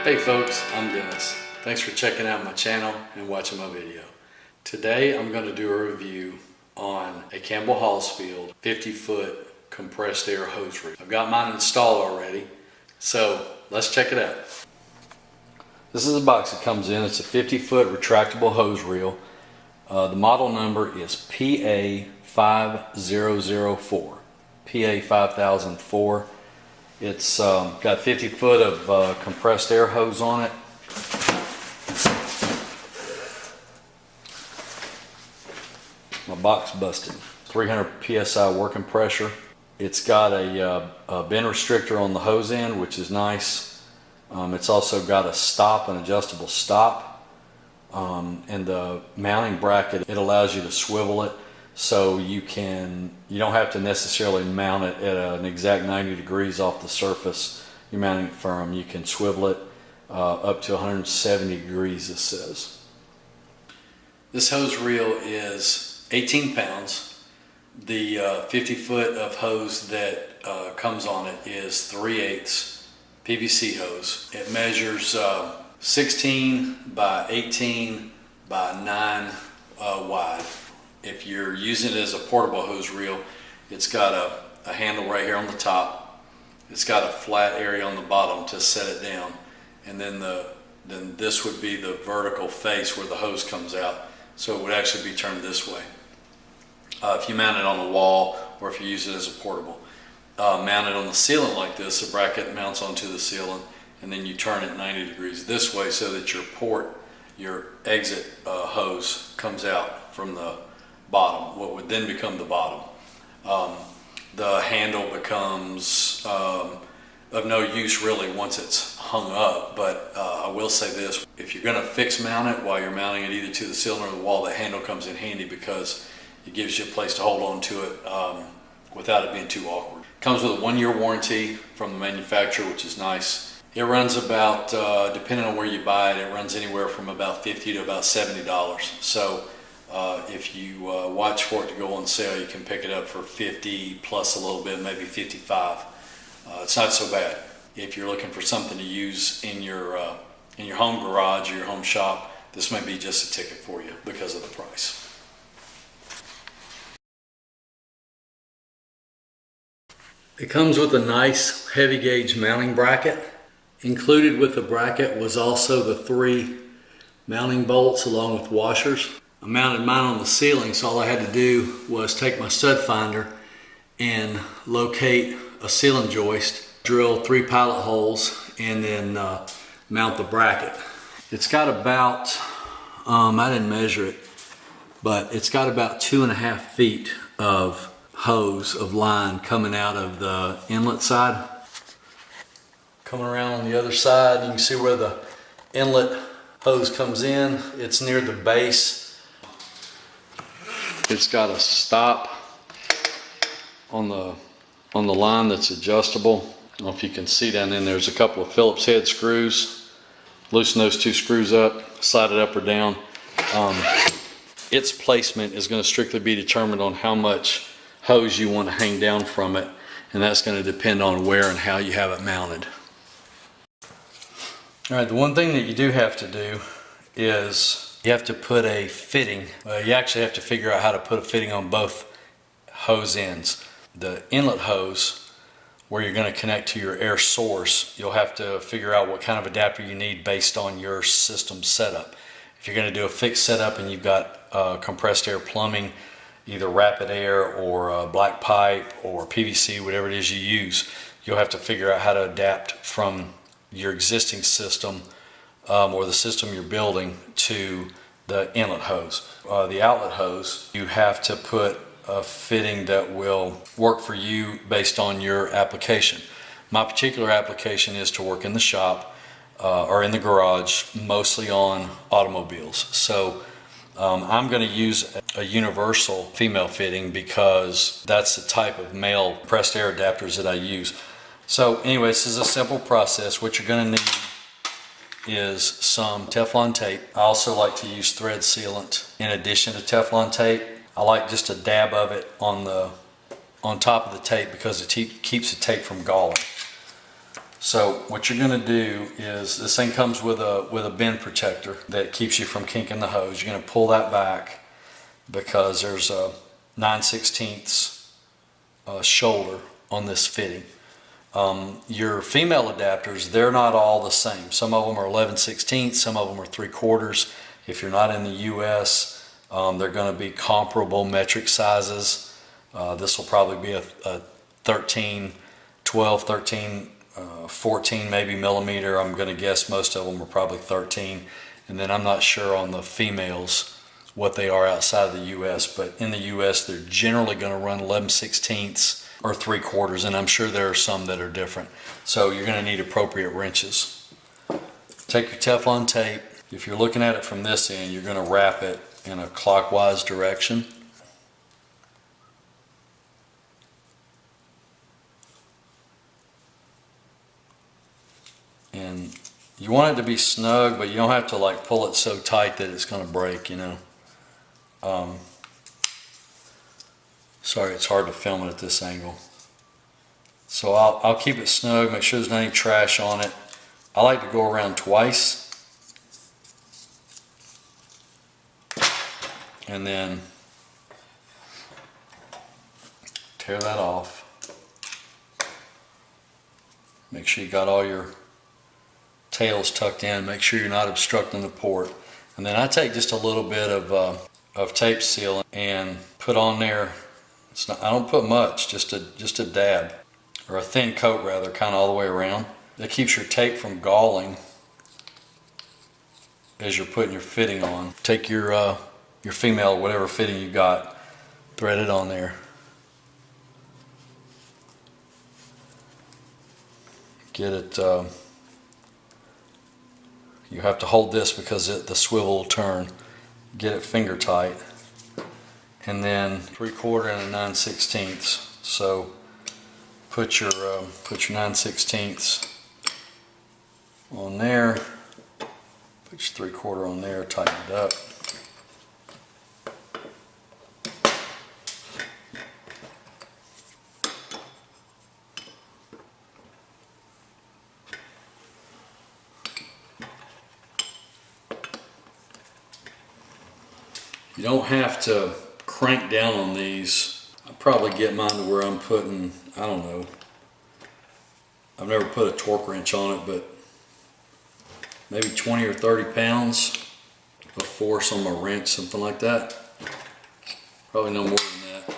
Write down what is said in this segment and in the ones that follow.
Hey folks, I'm Dennis. Thanks for checking out my channel and watching my video. Today I'm going to do a review on a Campbell Hausfeld 50-foot compressed air hose reel. I've got mine installed already, so let's check it out. This is the box it comes in. It's a 50-foot retractable hose reel. The model number is PA5004. PA5004. It's got 50 foot of compressed air hose on it. My box busted. 300 psi working pressure. It's got a bend restrictor on the hose end, which is nice. It's also got a stop, an adjustable stop. And the mounting bracket, it allows you to swivel it. So you don't have to necessarily mount it at an exact 90 degrees off the surface you're mounting it from. You can swivel it up to 170 degrees, it says. This hose reel is 18 pounds. The 50 foot of hose that comes on it is 3/8 PVC hose. It measures 16 by 18 by 9 wide. If you're using it as a portable hose reel, it's got a handle right here on the top. It's got a flat area on the bottom to set it down, and then this would be the vertical face where the hose comes out, so it would actually be turned this way. If you mount it on a wall, or if you use it as a portable, mount it on the ceiling like this, the bracket mounts onto the ceiling, and then you turn it 90 degrees this way so that your exit hose comes out from the bottom, what would then become the bottom. The handle becomes of no use really once it's hung up, but I will say this: if you're going to fix mount it while you're mounting it either to the ceiling or the wall, the handle comes in handy because it gives you a place to hold on to it without it being too awkward. Comes with a 1-year warranty from the manufacturer, which is nice. It runs about, depending on where you buy it, it runs anywhere from about $50 to about $70. So if you watch for it to go on sale, you can pick it up for $50 plus a little bit, maybe $55. It's not so bad. If you're looking for something to use in your home garage or your home shop, this may be just a ticket for you because of the price. It comes with a nice heavy gauge mounting bracket. Included with the bracket was also the 3 mounting bolts along with washers. I mounted mine on the ceiling, so all I had to do was take my stud finder and locate a ceiling joist, drill 3 pilot holes, and then mount the bracket. It's got about, I didn't measure it, but it's got about 2.5 feet of hose of line coming out of the inlet side. Coming around on the other side, you can see where the inlet hose comes in. It's near the base. It's got a stop on the line that's adjustable. I don't know if you can see down in there's a couple of Phillips head screws. Loosen those 2 screws up, slide it up or down. Its placement is going to strictly be determined on how much hose you want to hang down from it, and that's going to depend on where and how you have it mounted. Alright, the one thing that you do have to do is you have to put a fitting. You actually have to figure out how to put a fitting on both hose ends. The inlet hose, where you're going to connect to your air source, you'll have to figure out what kind of adapter you need based on your system setup. If you're going to do a fixed setup and you've got compressed air plumbing, either rapid air or black pipe or PVC, whatever it is you use, you'll have to figure out how to adapt from your existing system or the system you're building to the inlet hose. The outlet hose, you have to put a fitting that will work for you based on your application. My particular application is to work in the shop or in the garage, mostly on automobiles. So I'm going to use a universal female fitting because that's the type of male compressed air adapters that I use. So anyway, this is a simple process. What you're going to need is some Teflon tape. I also like to use thread sealant in addition to Teflon tape. I like just a dab of it on top of the tape because it keeps the tape from galling. So what you're going to do is, this thing comes with a bend protector that keeps you from kinking the hose. You're going to pull that back because there's a 9/16 shoulder on this fitting. Your female adapters, they're not all the same. Some of them are 11/16, some of them are 3/4. If you're not in the US, they're going to be comparable metric sizes. This will probably be a 13, 12, 13, 14 maybe millimeter. I'm going to guess most of them are probably 13. And then I'm not sure on the females what they are outside of the US, but in the US they're generally going to run 11/16 or 3/4, and I'm sure there are some that are different. So you're going to need appropriate wrenches. Take your Teflon tape. If you're looking at it from this end, you're going to wrap it in a clockwise direction. And you want it to be snug, but you don't have to like pull it so tight that it's going to break, you know. Sorry, it's hard to film it at this angle. So I'll keep it snug, make sure there's not any trash on it. I like to go around twice. And then tear that off. Make sure you got all your tails tucked in. Make sure you're not obstructing the port. And then I take just a little bit of tape seal and put on there. I don't put much, just a dab, or a thin coat rather, kind of all the way around. That keeps your tape from galling as you're putting your fitting on. Take your female, whatever fitting you got, thread it on there. Get it. You have to hold this because the swivel will turn. Get it finger tight. And then 3/4 and a 9/16. So put your 9/16 on there. Put your 3/4 on there. Tighten it up. You don't have to crank down on these. I'll probably get mine to where I'm putting, I don't know, I've never put a torque wrench on it, but maybe 20 or 30 pounds of force on my wrench, something like that. Probably no more than that.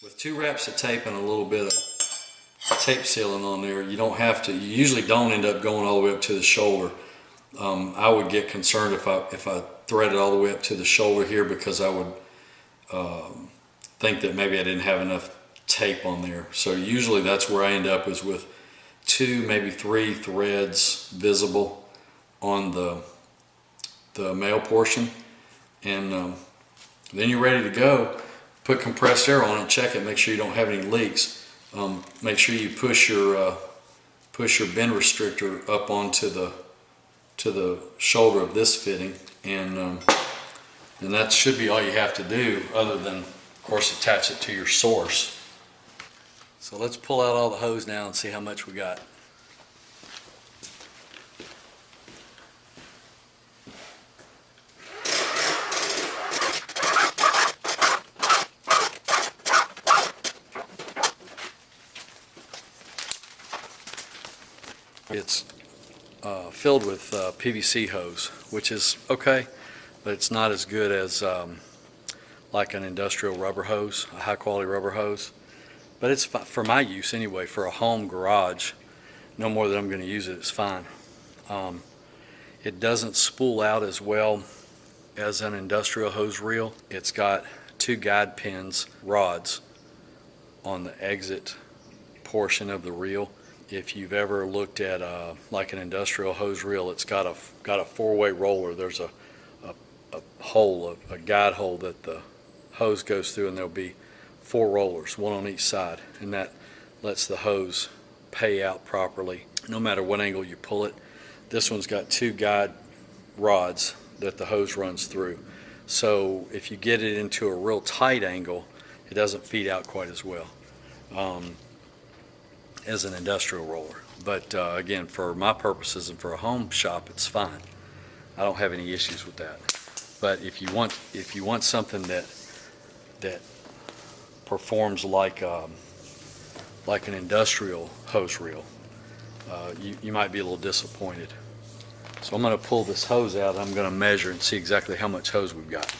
With 2 wraps of tape and a little bit of tape sealing on there, you don't have to, you usually don't end up going all the way up to the shoulder. I would get concerned if I thread it all the way up to the shoulder here, because I would think that maybe I didn't have enough tape on there. So usually that's where I end up, is with 2, maybe 3 threads visible on the male portion, and then you're ready to go. Put compressed air on it, check it, make sure you don't have any leaks. Make sure you push your bend restrictor up onto the shoulder of this fitting, and that should be all you have to do, other than of course attach it to your source. So let's pull out all the hose now and see how much we got. It's filled with PVC hose, which is okay, but it's not as good as like an industrial rubber hose, a high quality rubber hose. But it's for my use anyway, for a home garage, no more than I'm going to use it, it's fine. It doesn't spool out as well as an industrial hose reel. It's got 2 guide pins, rods, on the exit portion of the reel. If you've ever looked at like an industrial hose reel, it's got a 4-way roller. There's a hole, a guide hole that the hose goes through, and there'll be 4 rollers, 1 on each side, and that lets the hose pay out properly no matter what angle you pull it. This one's got 2 guide rods that the hose runs through, so if you get it into a real tight angle, it doesn't feed out quite as well. as an industrial roller. But again, for my purposes and for a home shop, it's fine. I don't have any issues with that. But if you want something that performs like an industrial hose reel, you might be a little disappointed. So I'm going to pull this hose out and I'm going to measure and see exactly how much hose we've got.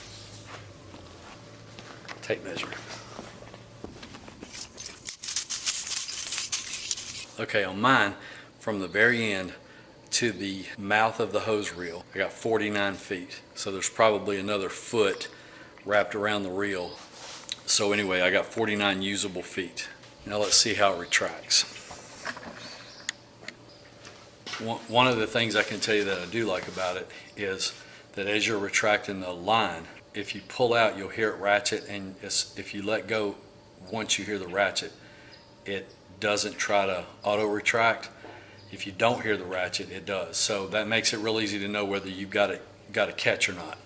Tape measure. Okay, on mine, from the very end to the mouth of the hose reel, I got 49 feet. So there's probably another foot wrapped around the reel. So anyway, I got 49 usable feet. Now let's see how it retracts. One of the things I can tell you that I do like about it is that as you're retracting the line, if you pull out, you'll hear it ratchet, and if you let go, once you hear the ratchet, it doesn't try to auto retract. If you don't hear the ratchet, it does. So that makes it real easy to know whether you've got a catch or not.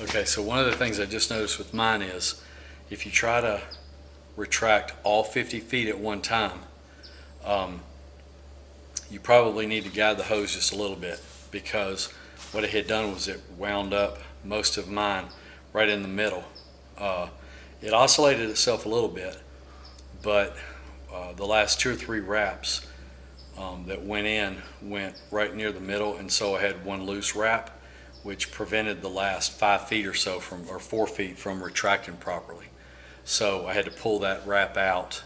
Okay, so one of the things I just noticed with mine is if you try to retract all 50 feet at one time, you probably need to guide the hose just a little bit, because what it had done was it wound up most of mine right in the middle. It oscillated itself a little bit, but the last 2 or 3 wraps that went right near the middle, and so I had one loose wrap, which prevented the last 5 feet or so or 4 feet from retracting properly. So I had to pull that wrap out,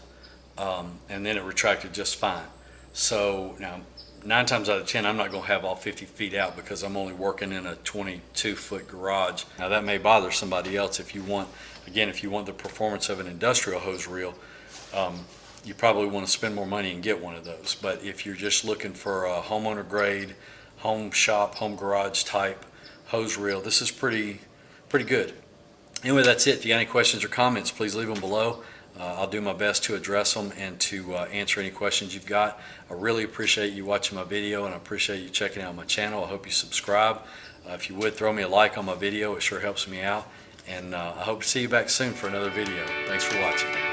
and then it retracted just fine. So now 9 times out of 10, I'm not going to have all 50 feet out because I'm only working in a 22-foot garage. Now that may bother somebody else. If you want the performance of an industrial hose reel, you probably want to spend more money and get one of those. But if you're just looking for a homeowner grade, home shop, home garage type hose reel, this is pretty good. Anyway, that's it. If you got any questions or comments, please leave them below. I'll do my best to address them and to answer any questions you've got. I really appreciate you watching my video, and I appreciate you checking out my channel. I hope you subscribe. If you would, throw me a like on my video. It sure helps me out. And I hope to see you back soon for another video. Thanks for watching.